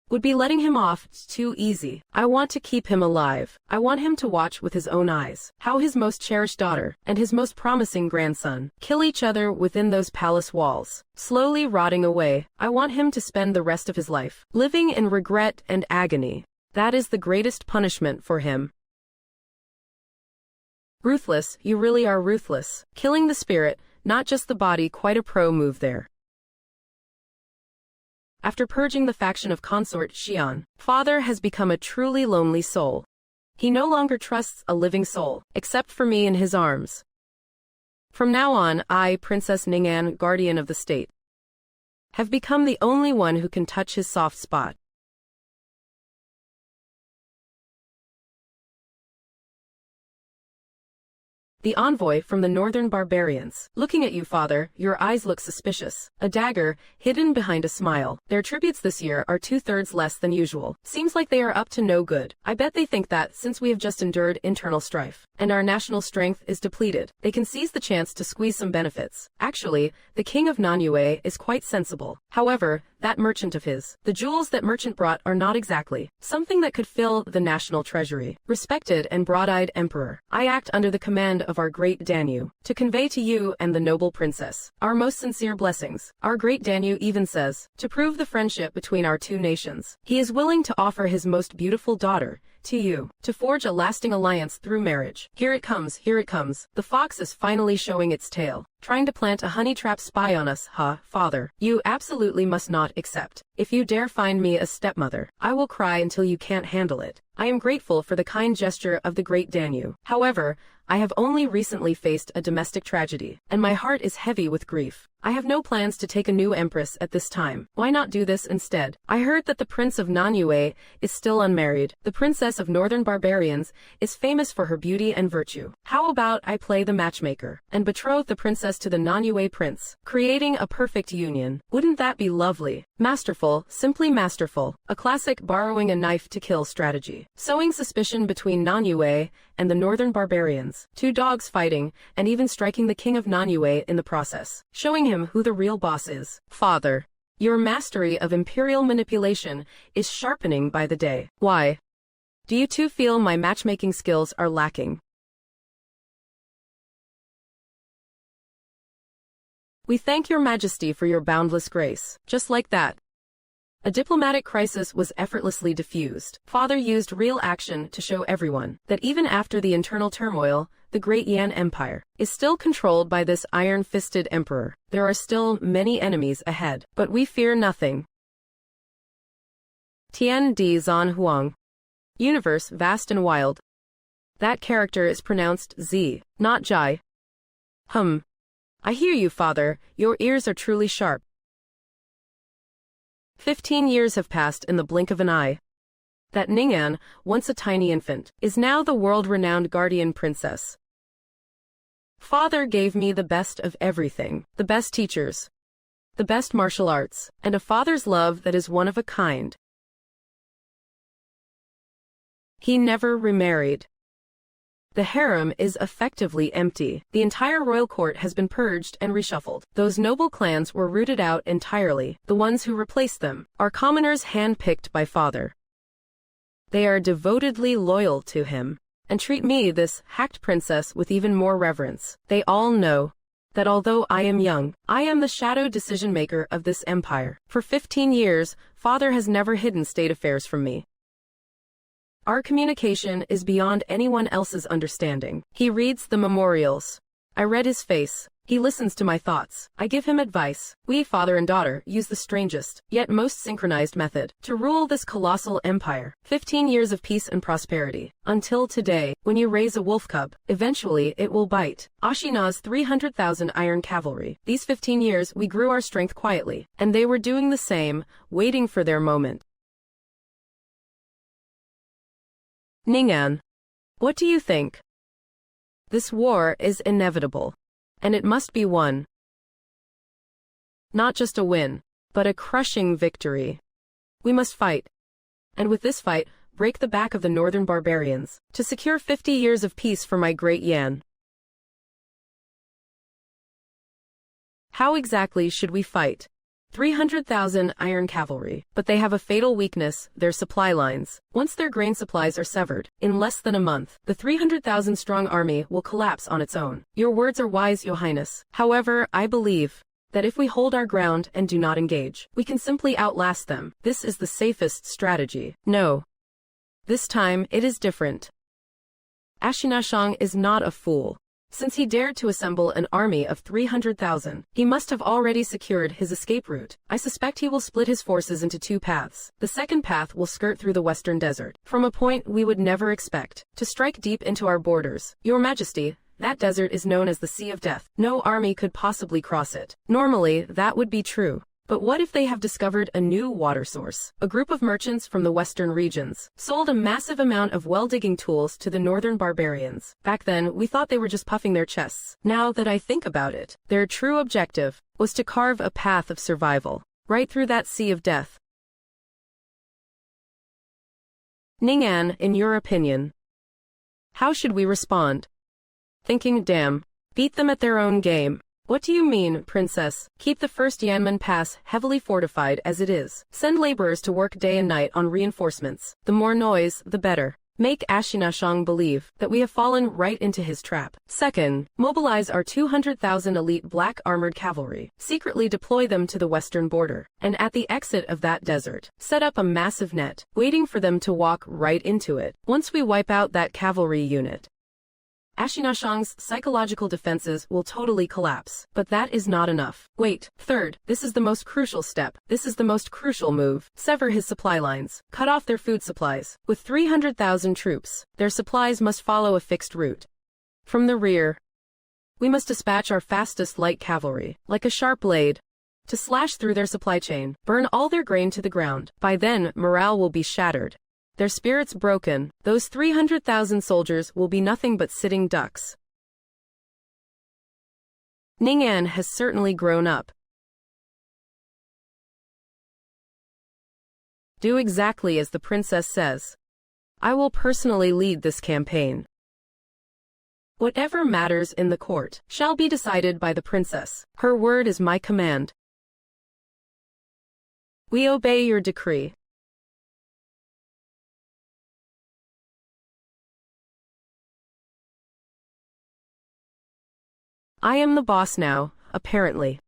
would be letting him off too easy. I want to keep him alive. I want him to watch with his own eyes how his most cherished daughter and his most promising grandson kill each other within those palace walls, slowly rotting away. I want him to spend the rest of his life living in regret and agony. That is the greatest punishment for him. Ruthless, you really are ruthless. Killing the spirit, not just the body, quite a pro move there. After purging the faction of Consort Xian, father has become a truly lonely soul. He no longer trusts a living soul, except for me in his arms. From now on, I, Princess Ning'an, guardian of the state, have become the only one who can touch his soft spot. The envoy from the northern barbarians. Looking at you, father, your eyes look suspicious. A dagger, hidden behind a smile. Their tributes this year are 2/3 less than usual. Seems like they are up to no good. I bet they think that, since we have just endured internal strife, and our national strength is depleted, they can seize the chance to squeeze some benefits. Actually, the king of Nanyue is quite sensible. However, that merchant of his, the jewels that merchant brought are not exactly something that could fill the national treasury. Respected and broad-eyed emperor, I act under the command of our great Danyu, to convey to you and the noble princess our most sincere blessings. Our great Danyu even says, to prove the friendship between our two nations, he is willing to offer his most beautiful daughter to you, to forge a lasting alliance through marriage. Here it comes, here it comes. The fox is finally showing its tail, trying to plant a honey trap spy on us, huh, father? You absolutely must not accept. If you dare find me a stepmother, I will cry until you can't handle it. I am grateful for the kind gesture of the great Danyu. However, I have only recently faced a domestic tragedy, and my heart is heavy with grief. I have no plans to take a new empress at this time. Why not do this instead? I heard that the prince of Nanyue is still unmarried. The princess of northern barbarians is famous for her beauty and virtue. How about I play the matchmaker, and betroth the princess to the Nanyue prince, creating a perfect union? Wouldn't that be lovely? Masterful, simply masterful. A classic borrowing a knife to kill strategy. Sowing suspicion between Nanyue and the northern barbarians. Two dogs fighting, and even striking the king of Nanyue in the process. Showing him who the real boss is. Father, your mastery of imperial manipulation is sharpening by the day. Why? Do you too feel my matchmaking skills are lacking? We thank your majesty for your boundless grace. Just like that, a diplomatic crisis was effortlessly diffused. Father used real action to show everyone that even after the internal turmoil, the great Yan Empire is still controlled by this iron-fisted emperor. There are still many enemies ahead, but we fear nothing. Tian Di Zan Huang. Universe vast and wild. That character is pronounced Z, not Jai. I hear you, father. Your ears are truly sharp. 15 years have passed in the blink of an eye. that Ning'an, once a tiny infant, is now the world-renowned guardian princess. Father gave me the best of everything, the best teachers, the best martial arts, and a father's love that is one of a kind. He never remarried. The harem is effectively empty. The entire royal court has been purged and reshuffled. Those noble clans were rooted out entirely. The ones who replaced them are commoners handpicked by father. They are devotedly loyal to him, and treat me, this hacked princess, with even more reverence. They all know that although I am young, I am the shadow decision-maker of this empire. For 15 years, father has never hidden state affairs from me. Our communication is beyond anyone else's understanding. He reads the memorials. I read his face. He listens to my thoughts. I give him advice. We, father and daughter, use the strangest, yet most synchronized method to rule this colossal empire. 15 years of peace and prosperity. Until today, when you raise a wolf cub, eventually it will bite. Ashina's 300,000 iron cavalry. These 15 years we grew our strength quietly, and they were doing the same, waiting for their moment. Ning'an, what do you think? This war is inevitable, and it must be won. Not just a win, but a crushing victory. We must fight, and with this fight, break the back of the northern barbarians, to secure 50 years of peace for my great Yan. How exactly should we fight? 300,000 iron cavalry, but they have a fatal weakness, their supply lines. Once their grain supplies are severed, in less than a month, the 300,000 strong army will collapse on its own. Your words are wise, Your Highness. However, I believe that if we hold our ground and do not engage, we can simply outlast them. This is the safest strategy. No. This time, it is different. Ashina Shang is not a fool. Since he dared to assemble an army of 300,000, he must have already secured his escape route. I suspect he will split his forces into two paths. The second path will skirt through the western desert, from a point we would never expect, to strike deep into our borders. Your Majesty, that desert is known as the Sea of Death. No army could possibly cross it. Normally, that would be true. But what if they have discovered a new water source? A group of merchants from the western regions sold a massive amount of well-digging tools to the northern barbarians. Back then, we thought they were just puffing their chests. Now that I think about it, their true objective was to carve a path of survival right through that sea of death. Ning'an, in your opinion, how should we respond? Thinking, damn, beat them at their own game. What do you mean, princess? Keep the first Yanmen Pass heavily fortified as it is. Send laborers to work day and night on reinforcements. The more noise, the better. Make Ashina Shang believe that we have fallen right into his trap. Second, mobilize our 200,000 elite black armored cavalry. Secretly deploy them to the western border. And at the exit of that desert, set up a massive net, waiting for them to walk right into it. Once we wipe out that cavalry unit, Ashina Shang's psychological defenses will totally collapse. But that is not enough. Wait. Third, this is the most crucial step. This is the most crucial move. Sever his supply lines. Cut off their food supplies. With 300,000 troops, their supplies must follow a fixed route. From the rear, we must dispatch our fastest light cavalry, like a sharp blade, to slash through their supply chain. Burn all their grain to the ground. By then, morale will be shattered. Their spirits broken, those 300,000 soldiers will be nothing but sitting ducks. Ning'an has certainly grown up. Do exactly as the princess says. I will personally lead this campaign. Whatever matters in the court shall be decided by the princess. Her word is my command. We obey your decree. I am the boss now, apparently.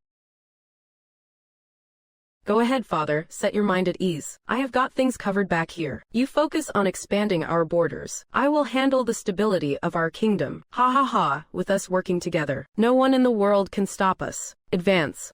Go ahead, father, set your mind at ease. I have got things covered back here. You focus on expanding our borders. I will handle the stability of our kingdom. Ha ha ha, with us working together. No one in the world can stop us. Advance.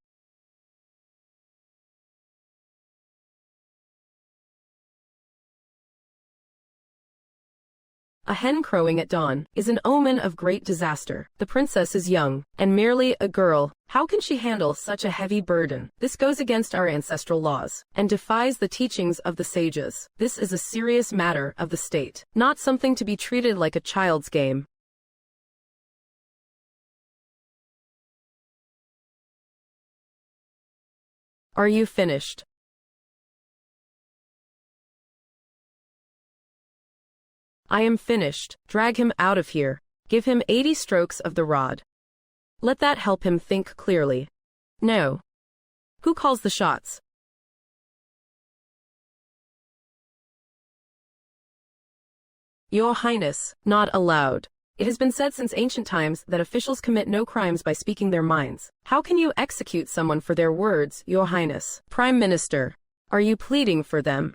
A hen crowing at dawn is an omen of great disaster. The princess is young, and merely a girl. How can she handle such a heavy burden? This goes against our ancestral laws and defies the teachings of the sages. This is a serious matter of the state, not something to be treated like a child's game. Are you finished? I am finished. Drag him out of here. Give him 80 strokes of the rod. Let that help him think clearly. No. Who calls the shots? Your Highness, not allowed. It has been said since ancient times that officials commit no crimes by speaking their minds. How can you execute someone for their words, Your Highness? Prime Minister, are you pleading for them?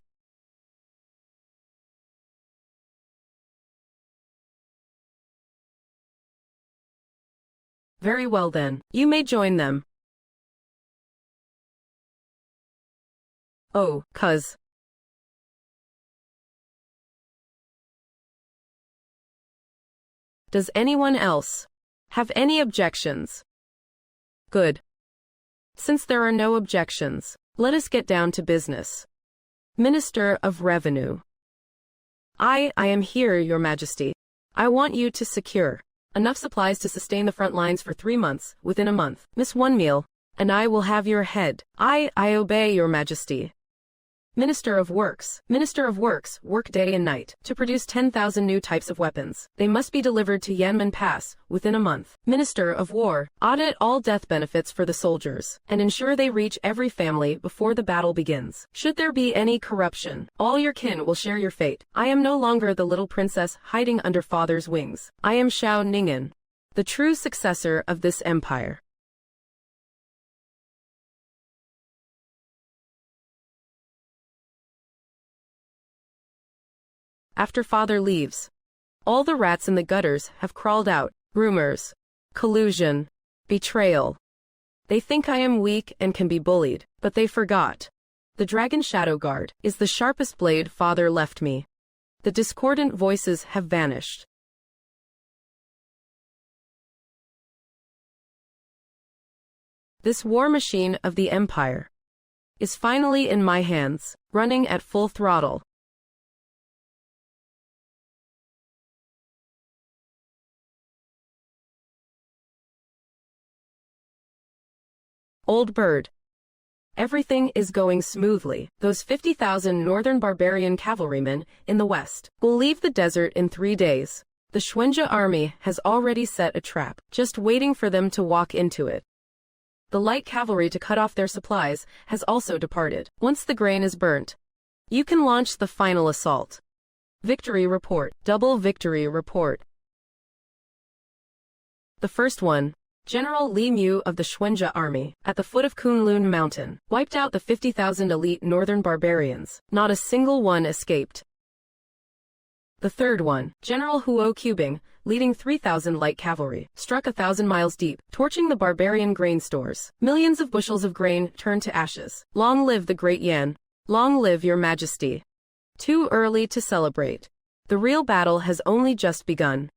Very well then, you may join them. Oh, cuz. Does anyone else have any objections? Good. Since there are no objections, let us get down to business. Minister of Revenue. I am here, Your Majesty. I want you to secure enough supplies to sustain the front lines for 3 months. Within a month, miss one meal, and I will have your head. I obey, Your Majesty. Minister of Works, work day and night, to produce 10,000 new types of weapons. They must be delivered to Yanmen Pass, within a month. Minister of War, audit all death benefits for the soldiers, and ensure they reach every family before the battle begins. Should there be any corruption, all your kin will share your fate. I am no longer the little princess hiding under father's wings. I am Xiao Ningen, the true successor of this empire. After father leaves, all the rats in the gutters have crawled out. Rumors, collusion, betrayal. They think I am weak and can be bullied, but they forgot. The dragon shadow guard is the sharpest blade father left me. The discordant voices have vanished. This war machine of the empire is finally in my hands, running at full throttle. Old bird. Everything is going smoothly. Those 50,000 northern barbarian cavalrymen in the west will leave the desert in 3 days. The Xuanzhe army has already set a trap, just waiting for them to walk into it. The light cavalry to cut off their supplies has also departed. Once the grain is burnt, you can launch the final assault. Victory report. Double victory report. The first one. General Li Mu of the Xuanzhe army, at the foot of Kunlun Mountain, wiped out the 50,000 elite northern barbarians. Not a single one escaped. The third one, General Huo Qubing, leading 3,000 light cavalry, struck 1,000 miles deep, torching the barbarian grain stores. Millions of bushels of grain turned to ashes. Long live the great Yan. Long live Your Majesty. Too early to celebrate. The real battle has only just begun.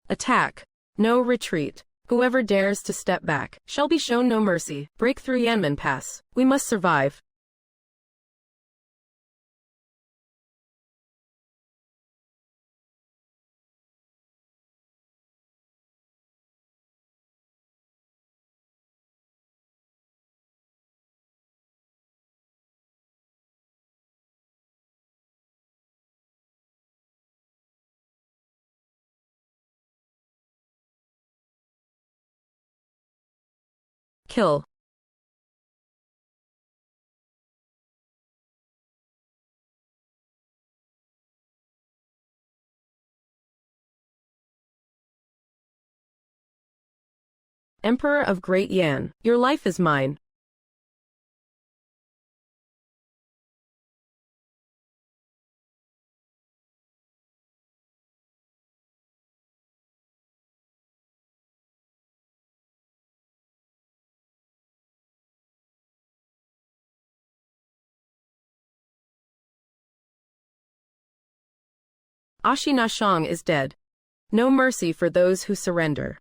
Attack. No retreat. Whoever dares to step back shall be shown no mercy. Break through Yanmen Pass. We must survive. Kill. Emperor of Great Yan, your life is mine. Ashi Na Shang is dead. No mercy for those who surrender.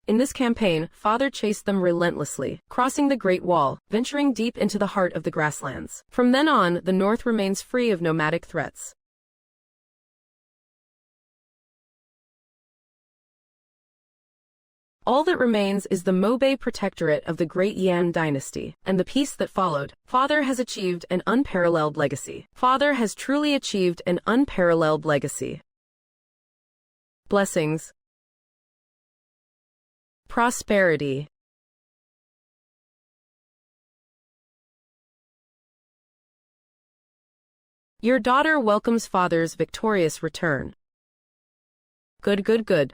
In this campaign, Father chased them relentlessly, crossing the Great Wall, venturing deep into the heart of the grasslands. From then on, the North remains free of nomadic threats. All that remains is the Mobei protectorate of the Great Yan dynasty, and the peace that followed. Father has achieved an unparalleled legacy. Father has truly achieved an unparalleled legacy. Blessings. Prosperity. Your daughter welcomes Father's victorious return. Good, good, good.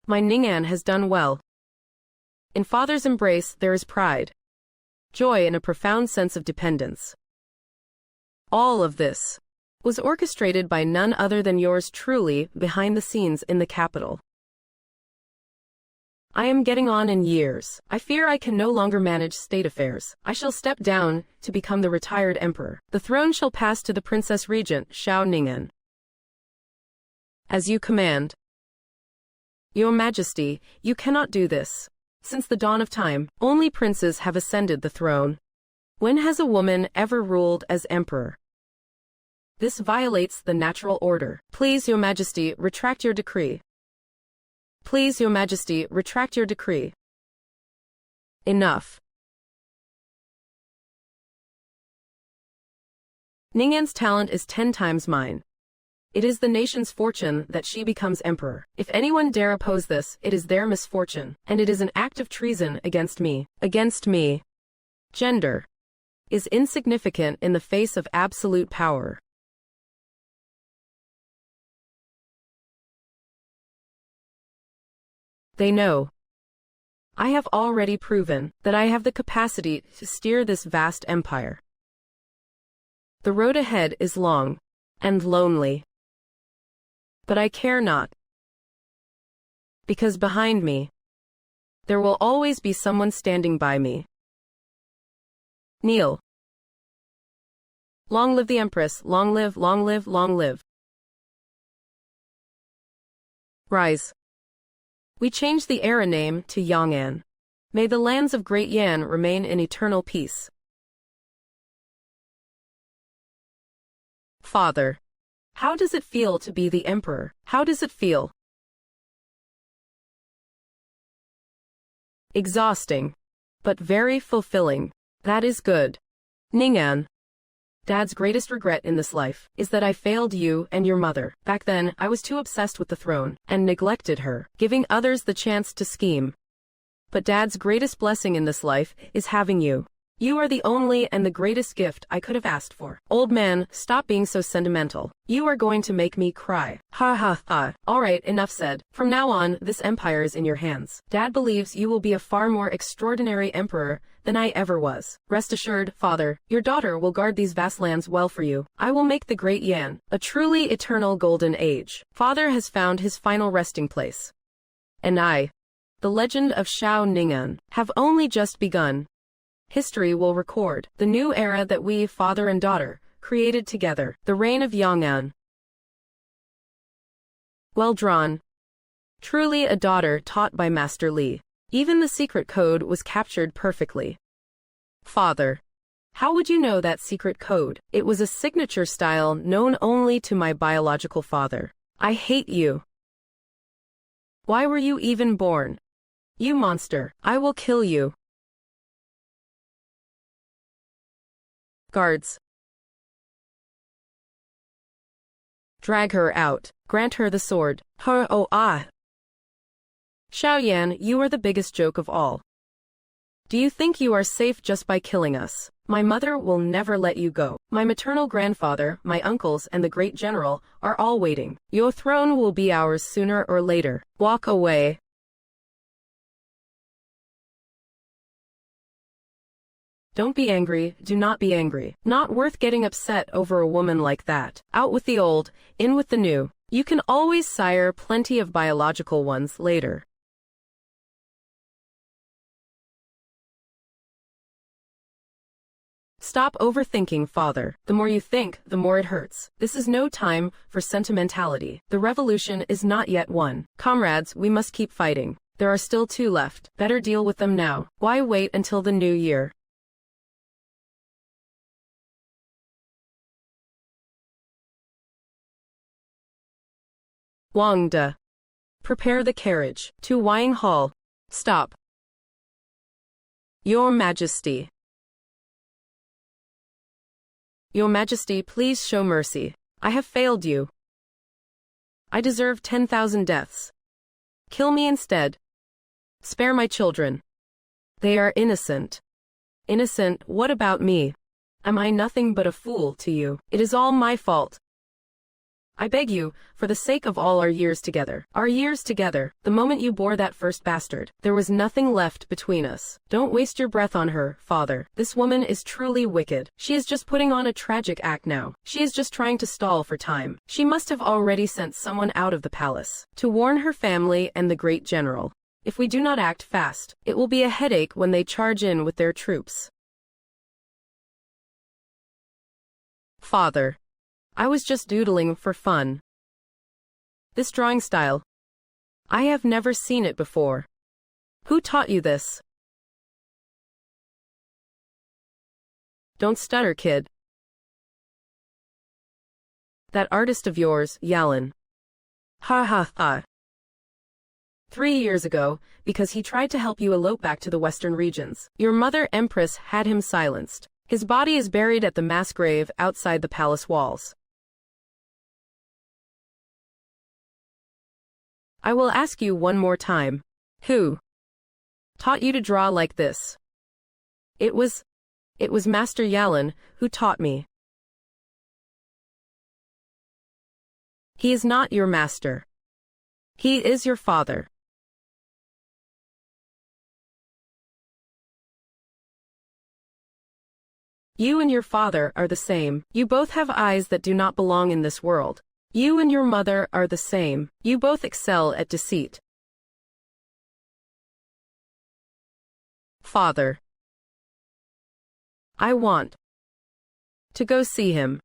My Ning'an has done well. In Father's embrace there is pride, joy and a profound sense of dependence. All of this was orchestrated by none other than yours truly behind the scenes in the capital. I am getting on in years. I fear I can no longer manage state affairs. I shall step down to become the retired emperor. The throne shall pass to the Princess Regent, Xiao Ning'an. As you command. Your Majesty, you cannot do this. Since the dawn of time, only princes have ascended the throne. When has a woman ever ruled as emperor? This violates the natural order. Please, Your Majesty, retract your decree. Please, Your Majesty, retract your decree. Enough. Ning'an's talent is 10 times mine. It is the nation's fortune that she becomes emperor. If anyone dare oppose this, it is their misfortune, and it is an act of treason against me. Against me. Gender is insignificant in the face of absolute power. They know. I have already proven that I have the capacity to steer this vast empire. The road ahead is long and lonely. But I care not. Because behind me, there will always be someone standing by me. Kneel. Long live the Empress, long live, long live, long live. Rise. We change the era name to Yang'an. May the lands of Great Yan remain in eternal peace. Father. How does it feel to be the emperor? How does it feel? Exhausting. But very fulfilling. That is good. Ning'an. Dad's greatest regret in this life is that I failed you and your mother. Back then, I was too obsessed with the throne and neglected her, giving others the chance to scheme. But Dad's greatest blessing in this life is having you. You are the only and the greatest gift I could have asked for. Old man, stop being so sentimental. You are going to make me cry. Ha ha ha. Alright, enough said. From now on, this empire is in your hands. Dad believes you will be a far more extraordinary emperor than I ever was. Rest assured, Father, your daughter will guard these vast lands well for you. I will make the Great Yan a truly eternal golden age. Father has found his final resting place. And I, the legend of Xiao Ning'an, have only just begun. History will record the new era that we, father and daughter, created together, the reign of Yang'an. Well drawn. Truly a daughter taught by Master Li. Even the secret code was captured perfectly. Father. How would you know that secret code? It was a signature style known only to my biological father. I hate you. Why were you even born? You monster. I will kill you. Guards. Drag her out. Grant her the sword. Her oh ah. Xiaoyan, you are the biggest joke of all. Do you think you are safe just by killing us? My mother will never let you go. My maternal grandfather, my uncles and the great general are all waiting. Your throne will be ours sooner or later. Walk away. Don't be angry, do not be angry. Not worth getting upset over a woman like that. Out with the old, in with the new. You can always sire plenty of biological ones later. Stop overthinking, father. The more you think, the more it hurts. This is no time for sentimentality. The revolution is not yet won. Comrades, we must keep fighting. There are still 2 left. Better deal with them now. Why wait until the new year? Wangda. Prepare the carriage. To Wying Hall. Stop. Your Majesty. Your Majesty, please show mercy. I have failed you. I deserve 10,000 deaths. Kill me instead. Spare my children. They are innocent. Innocent, what about me? Am I nothing but a fool to you? It is all my fault. I beg you, for the sake of all our years together, the moment you bore that first bastard, there was nothing left between us. Don't waste your breath on her, father. This woman is truly wicked. She is just putting on a tragic act now. She is just trying to stall for time. She must have already sent someone out of the palace to warn her family and the great general. If we do not act fast, it will be a headache when they charge in with their troops. Father. I was just doodling for fun. This drawing style. I have never seen it before. Who taught you this? Don't stutter, kid. That artist of yours, Yalan. Ha ha ha. 3 years ago, because he tried to help you elope back to the western regions, your mother Empress had him silenced. His body is buried at the mass grave outside the palace walls. I will ask you one more time. Who taught you to draw like this? It was Master Yalan who taught me. He is not your master. He is your father. You and your father are the same. You both have eyes that do not belong in this world. You and your mother are the same. You both excel at deceit. Father. I want to go see him.